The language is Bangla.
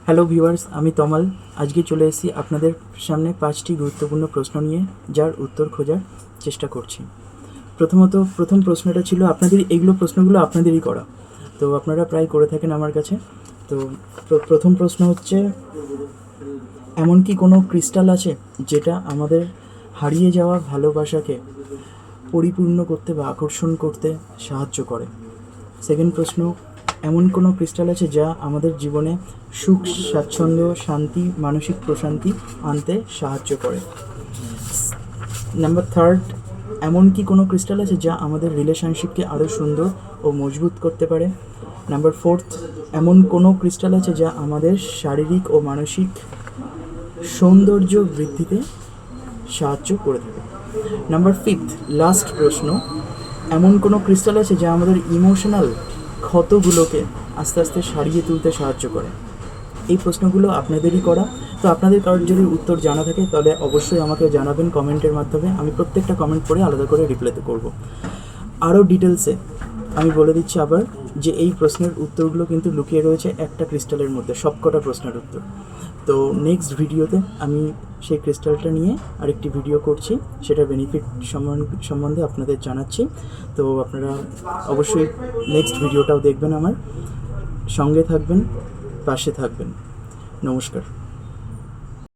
হ্যালো ভিউয়ার্স, আমি তমাল। আজকে চলে এসেছি আপনাদের সামনে 5টি গুরুত্বপূর্ণ প্রশ্ন নিয়ে, যার উত্তর খোঁজার চেষ্টা করছি। প্রথম প্রশ্নটা ছিল প্রশ্নগুলো আপনাদেরই করা, তো আপনারা প্রায় করে থাকেন আমার কাছে। তো প্রথম প্রশ্ন হচ্ছে, এমন কি কোনো ক্রিস্টাল আছে যেটা আমাদের হারিয়ে যাওয়া ভালোবাসাকে পরিপূর্ণ করতে বা আকর্ষণ করতে সাহায্য করে? সেকেন্ড প্রশ্ন, এমন কোনো ক্রিস্টাল আছে যা আমাদের জীবনে সুখ, স্বাচ্ছন্দ্য, শান্তি, মানসিক প্রশান্তি আনতে সাহায্য করে? নাম্বার থার্ড, এমন কি কোনো ক্রিস্টাল আছে যা আমাদের রিলেশনশিপকে আরও সুন্দর ও মজবুত করতে পারে? নাম্বার ফোর্থ, এমন কোনো ক্রিস্টাল আছে যা আমাদের শারীরিক ও মানসিক সৌন্দর্য বৃদ্ধিতে সাহায্য করে থাকে? নাম্বার ফিফথ, লাস্ট প্রশ্ন, এমন কোনো ক্রিস্টাল আছে যা আমাদের ইমোশনাল ক্ষতগুলোকে আস্তে আস্তে সারিয়ে তুলতে সাহায্য করে? এই প্রশ্নগুলো আপনাদেরই করা। তো আপনাদের কারোর যদি উত্তর জানা থাকে তাহলে অবশ্যই আমাকে জানাবেন কমেন্টের মাধ্যমে। আমি প্রত্যেকটা কমেন্ট পড়ে আলাদা করে রিপ্লাইতে করব। আরও ডিটেলসে আমি বলে দিচ্ছি আবার যে এই প্রশ্নের উত্তরগুলো কিন্তু লুকিয়ে রয়েছে একটা ক্রিস্টালের মধ্যে, সবকটা প্রশ্নের উত্তর। তো নেক্সট ভিডিওতে আমি সেই ক্রিস্টালটা নিয়ে আরেকটি ভিডিও করছি, সেটার বেনিফিট সম্বন্ধে আপনাদের জানাচ্ছি। তো আপনারা অবশ্যই নেক্সট ভিডিওটাও দেখবেন, আমার সঙ্গে থাকবেন, পাশে থাকবেন। নমস্কার।